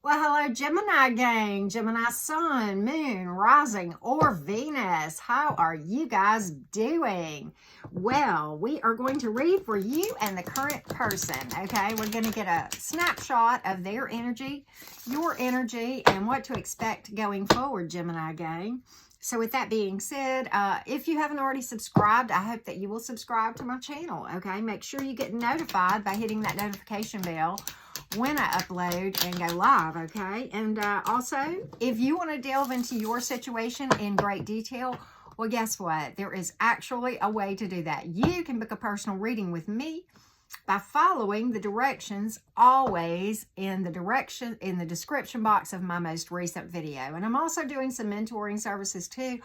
Well, hello, Gemini gang, Gemini sun, moon, rising, or Venus. How are you guys doing? Well, we are going to read for you and the current person, okay? We're going to get a snapshot of their energy, your energy, and what to expect going forward, Gemini gang. So with that being said, if you haven't already subscribed, I hope that you will subscribe to my channel, okay? Make sure you get notified by hitting that notification bell when I upload and go live, okay? And also, if you want to delve into your situation in great detail, well, guess what? There is actually a way to do that. You can book a personal reading with me by following the directions always in the description box of my most recent video. And I'm also doing some mentoring services too.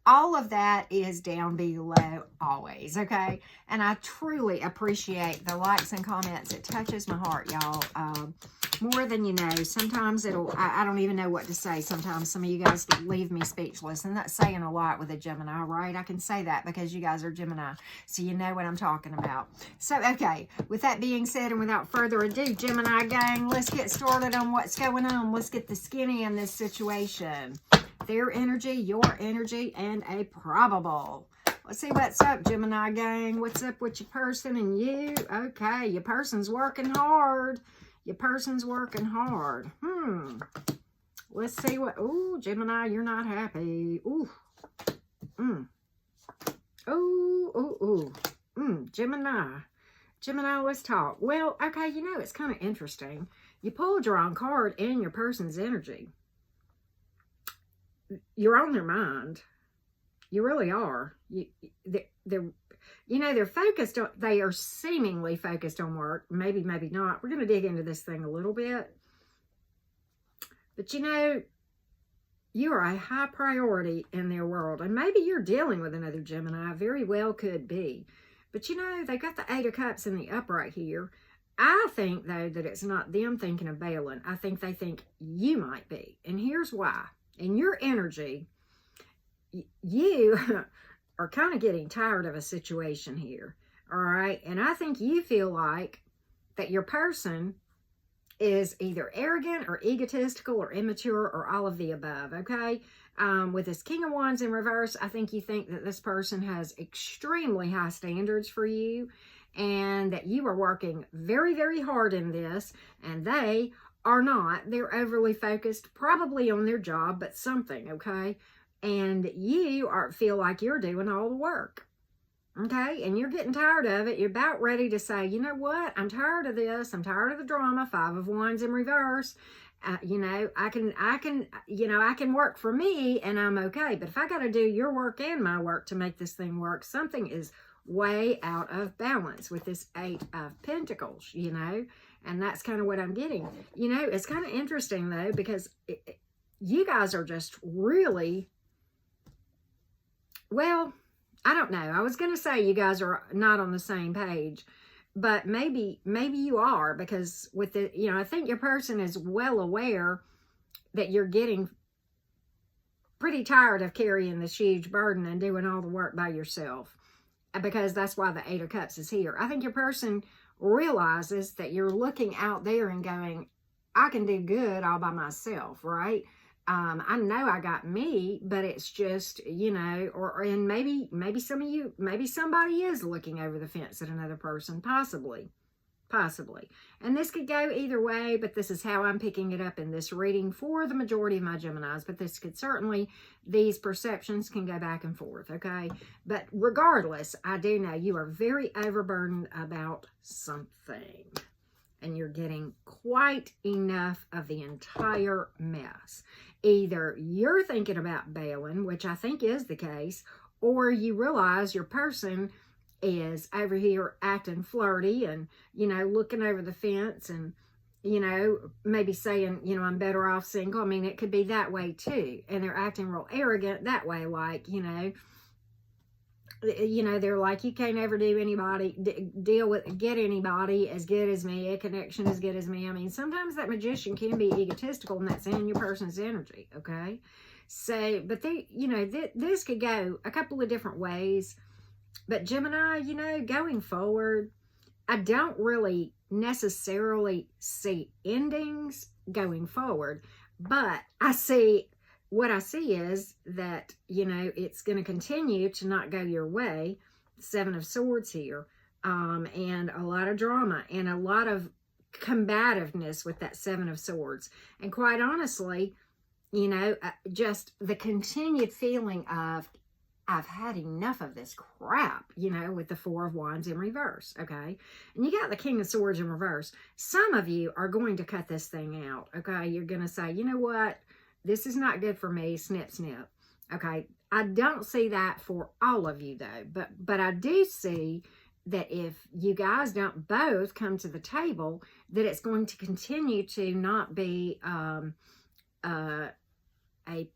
All of that is down below always, okay? And I truly appreciate the likes and comments. It touches my heart, y'all, more than you know. Sometimes I don't even know what to say. Sometimes some of you guys leave me speechless, and that's saying a lot with a Gemini, right? I can say that because you guys are Gemini, so you know what I'm talking about. So, okay, with that being said, and without further ado, Gemini gang, let's get started on what's going on. Let's get the skinny in this situation. Their energy, your energy, and a probable. Let's see what's up, Gemini gang. What's up with your person and you? Okay, your person's working hard. Your person's working hard. Let's see what... Ooh, Gemini, you're not happy. Ooh. Gemini. Gemini, let's talk. Well, okay, you know, it's kind of interesting. You pulled your own card and your person's energy. You're on their mind. You really are. They're focused on, they are seemingly focused on work. Maybe not. We're going to dig into this thing a little bit. But you know, you are a high priority in their world. And maybe you're dealing with another Gemini. Very well could be. But you know, they got the Eight of Cups in the upright here. I think, though, that it's not them thinking of bailing. I think they think you might be. And here's why. In your energy, you are kind of getting tired of a situation here, all right? And I think you feel like that your person is either arrogant or egotistical or immature or all of the above, okay? With this King of Wands in reverse, I think you think that this person has extremely high standards for you and that you are working very, very hard in this, and they are not. They're overly focused, probably on their job, but something, okay? And you feel like you're doing all the work, okay? And you're getting tired of it. You're about ready to say, you know what? I'm tired of this. I'm tired of the drama. Five of Wands in reverse. You know, I can work for me and I'm okay. But if I got to do your work and my work to make this thing work, something is way out of balance with this Eight of Pentacles, you know? And that's kind of what I'm getting. You know, it's kind of interesting, though, because you guys are just really, well, I don't know. I was going to say you guys are not on the same page, but maybe you are, because with the, you know, I think your person is well aware that you're getting pretty tired of carrying this huge burden and doing all the work by yourself, because that's why the Eight of Cups is here. I think your person realizes that you're looking out there and going, I can do good all by myself, right? I know I got me, but it's just, you know, and maybe some of you, maybe somebody is looking over the fence at another person, possibly. And this could go either way, but this is how I'm picking it up in this reading for the majority of my Geminis. But this could certainly, these perceptions can go back and forth, okay? But regardless, I do know you are very overburdened about something. And you're getting quite enough of the entire mess. Either you're thinking about bailing, which I think is the case, or you realize your person is over here acting flirty and, you know, looking over the fence and, you know, maybe saying, you know, I'm better off single. I mean, it could be that way too. And they're acting real arrogant that way, like, you know, they're like, you can't ever do anybody, get anybody as good as me, a connection as good as me. I mean, sometimes that magician can be egotistical, and that's in your person's energy, okay? So, but they, you know, this could go a couple of different ways. But Gemini, you know, going forward, I don't really necessarily see endings going forward, but what I see is that, you know, it's going to continue to not go your way. Seven of Swords here, and a lot of drama and a lot of combativeness with that Seven of Swords. And quite honestly, you know, just the continued feeling of, I've had enough of this crap, you know, with the Four of Wands in reverse, okay? And you got the King of Swords in reverse. Some of you are going to cut this thing out, okay? You're going to say, you know what? This is not good for me, snip, snip, okay? I don't see that for all of you, though. But I do see that if you guys don't both come to the table, that it's going to continue to not be a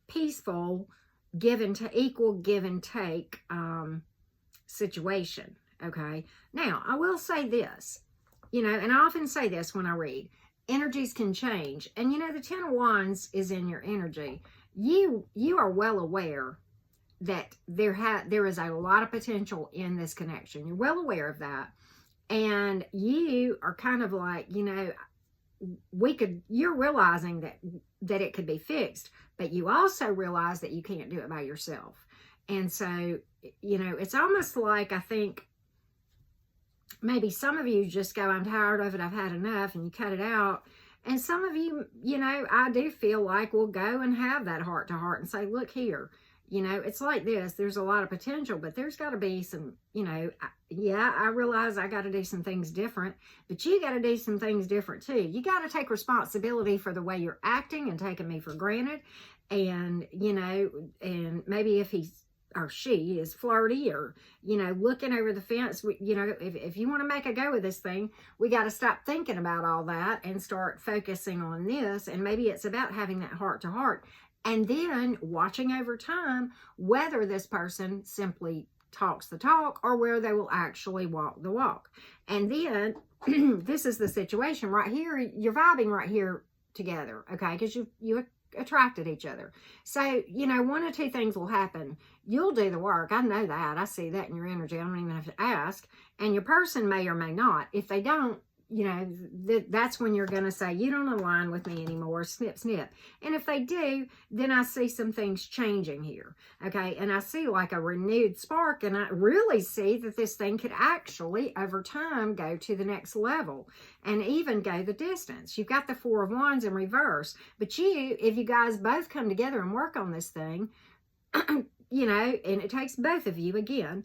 peaceful equal give and take situation, okay? Now, I will say this, you know, and I often say this when I read, energies can change. And, you know, the Ten of Wands is in your energy. You are well aware that there is a lot of potential in this connection. You're well aware of that. And you are kind of like, you know, you're realizing that it could be fixed, but you also realize that you can't do it by yourself. And so, you know, it's almost like, I think maybe some of you just go, I'm tired of it, I've had enough, and you cut it out. And some of you, you know, I do feel like we'll go and have that heart to heart and say, look here, you know, it's like this. There's a lot of potential, but there's got to be some, you know, yeah, I realize I got to do some things different, but you got to do some things different too. You got to take responsibility for the way you're acting and taking me for granted. And, you know, and maybe if he's or she is flirty or, you know, looking over the fence, you know, if you want to make a go of this thing, we got to stop thinking about all that and start focusing on this. And maybe it's about having that heart to heart. And then watching over time whether this person simply talks the talk or where they will actually walk the walk. And then this is the situation right here. You're vibing right here together, okay? Because you attracted each other. So, you know, one of two things will happen. You'll do the work. I know that. I see that in your energy. I don't even have to ask. And your person may or may not. If they don't, you know, that's when you're going to say, you don't align with me anymore, snip, snip. And if they do, then I see some things changing here, okay? And I see like a renewed spark, and I really see that this thing could actually, over time, go to the next level and even go the distance. You've got the Four of Wands in reverse, but if you guys both come together and work on this thing, you know, and it takes both of you again,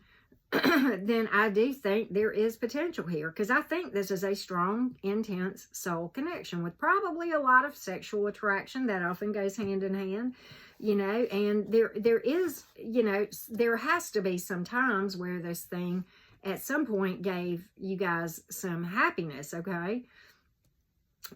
then I do think there is potential here, because I think this is a strong, intense soul connection with probably a lot of sexual attraction that often goes hand in hand, you know, and there is, you know, there has to be some times where this thing at some point gave you guys some happiness, okay?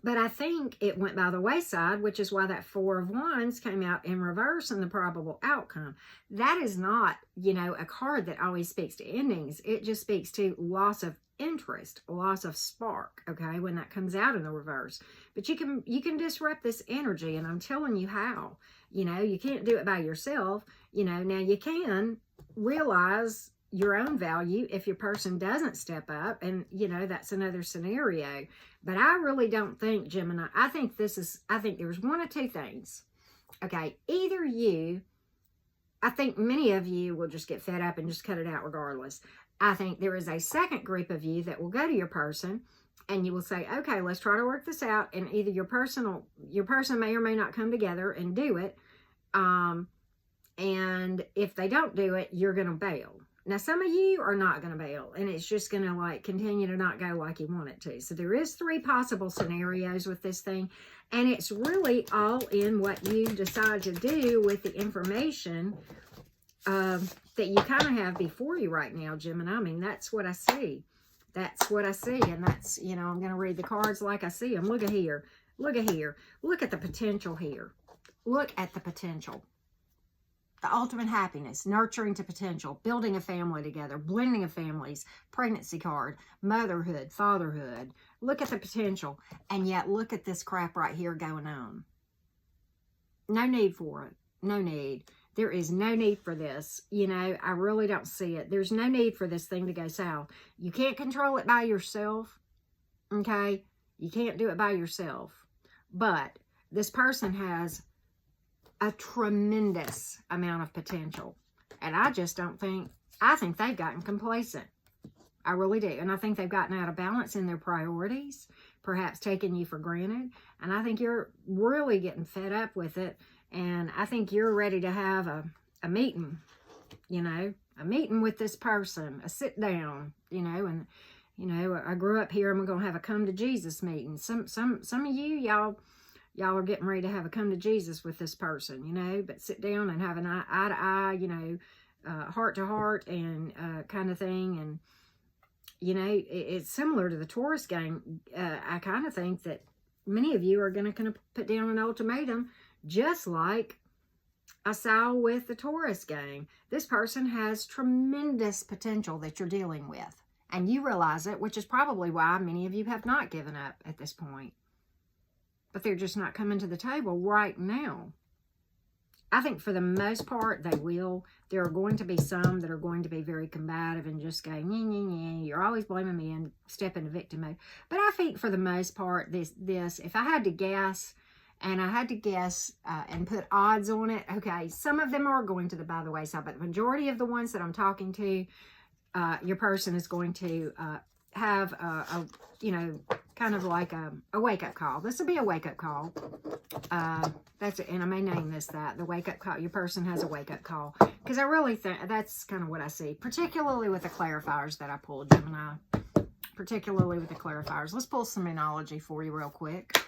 But I think it went by the wayside, which is why that Four of Wands came out in reverse in the probable outcome. That is not, you know, a card that always speaks to endings. It just speaks to loss of interest, loss of spark, okay, when that comes out in the reverse. But you can disrupt this energy, and I'm telling you how. You know, you can't do it by yourself. You know, now you can realize your own value if your person doesn't step up, and you know, that's another scenario. But I really don't think, Gemini, I think there's one of two things, okay? Either I think many of you will just get fed up and just cut it out regardless. I think there is a second group of you that will go to your person and you will say, okay, let's try to work this out, and either your person may or may not come together and do it, and if they don't do it, you're going to bail. Now, some of you are not going to bail, and it's just going to like continue to not go like you want it to. So there is 3 possible scenarios with this thing, and it's really all in what you decide to do with the information that you kind of have before you right now, Gemini. I mean, that's what I see. That's what I see, and that's, you know, I'm going to read the cards like I see them. Look at here. Look at here. Look at the potential here. Look at the potential. The ultimate happiness, nurturing to potential, building a family together, blending of families, pregnancy card, motherhood, fatherhood. Look at the potential. And yet look at this crap right here going on. No need for it. No need. There is no need for this. You know, I really don't see it. There's no need for this thing to go south. You can't control it by yourself. Okay? You can't do it by yourself. But this person has a tremendous amount of potential. And I just don't think, I think they've gotten complacent. I really do. And I think they've gotten out of balance in their priorities, perhaps taking you for granted. And I think you're really getting fed up with it. And I think you're ready to have a meeting, you know, a meeting with this person, a sit down, you know, and, you know, I grew up here and we're going to have a come to Jesus meeting. Some of you, y'all are getting ready to have a come to Jesus with this person, you know, but sit down and have an eye to eye, you know, heart to heart and kind of thing. And, you know, it's similar to the Taurus gang. I kind of think that many of you are going to put down an ultimatum, just like I saw with the Taurus gang. This person has tremendous potential that you're dealing with. And you realize it, which is probably why many of you have not given up at this point. But they're just not coming to the table right now. I think for the most part, they will. There are going to be some that are going to be very combative and just go, you're always blaming me and step into victim mode. But I think for the most part, this, if I had to guess, and I had to guess and put odds on it, okay, some of them are going to by the wayside, but the majority of the ones that I'm talking to, your person is going to have you know, kind of like a wake-up call. This will be a wake-up call. That's it, and I may name this that, the wake-up call. Your person has a wake-up call. Because I really think that's kind of what I see, particularly with the clarifiers that I pulled, Gemini. Particularly with the clarifiers. Let's pull some Menology for you real quick.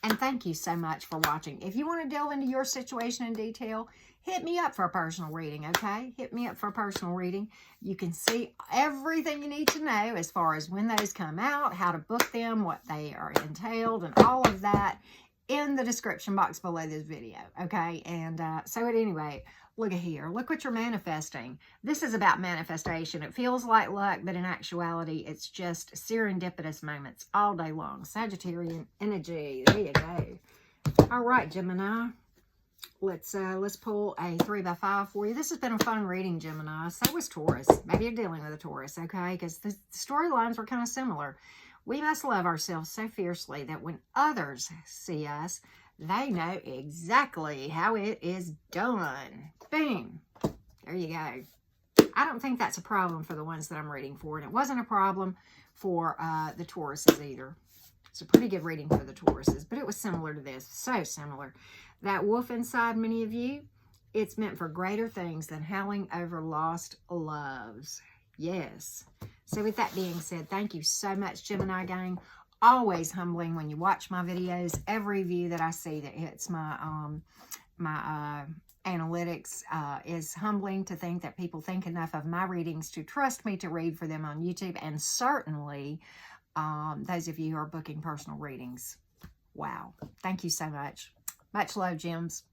And thank you so much for watching. If you want to delve into your situation in detail, hit me up for a personal reading, okay? Hit me up for a personal reading. You can see everything you need to know as far as when those come out, how to book them, what they are entailed, and all of that in the description box below this video, okay? And so at any rate, look at here. Look what you're manifesting. This is about manifestation. It feels like luck, but in actuality, it's just serendipitous moments all day long. Sagittarian energy. There you go. All right, Gemini. Let's pull a 3x5 for you. This has been a fun reading, Gemini. So was Taurus. Maybe you're dealing with a Taurus, okay? Because the storylines were kind of similar. We must love ourselves so fiercely that when others see us, they know exactly how it is done. Boom. There you go. I don't think that's a problem for the ones that I'm reading for. And it wasn't a problem for the Tauruses either. It's a pretty good reading for the Tauruses. But it was similar to this. So similar. That wolf inside many of you, it's meant for greater things than howling over lost loves. Yes. So with that being said, thank you so much, Gemini gang. Always humbling when you watch my videos. Every view that I see that hits my analytics is humbling to think that people think enough of my readings to trust me to read for them on YouTube. And certainly those of you who are booking personal readings. Wow. Thank you so much. Much love, Gems.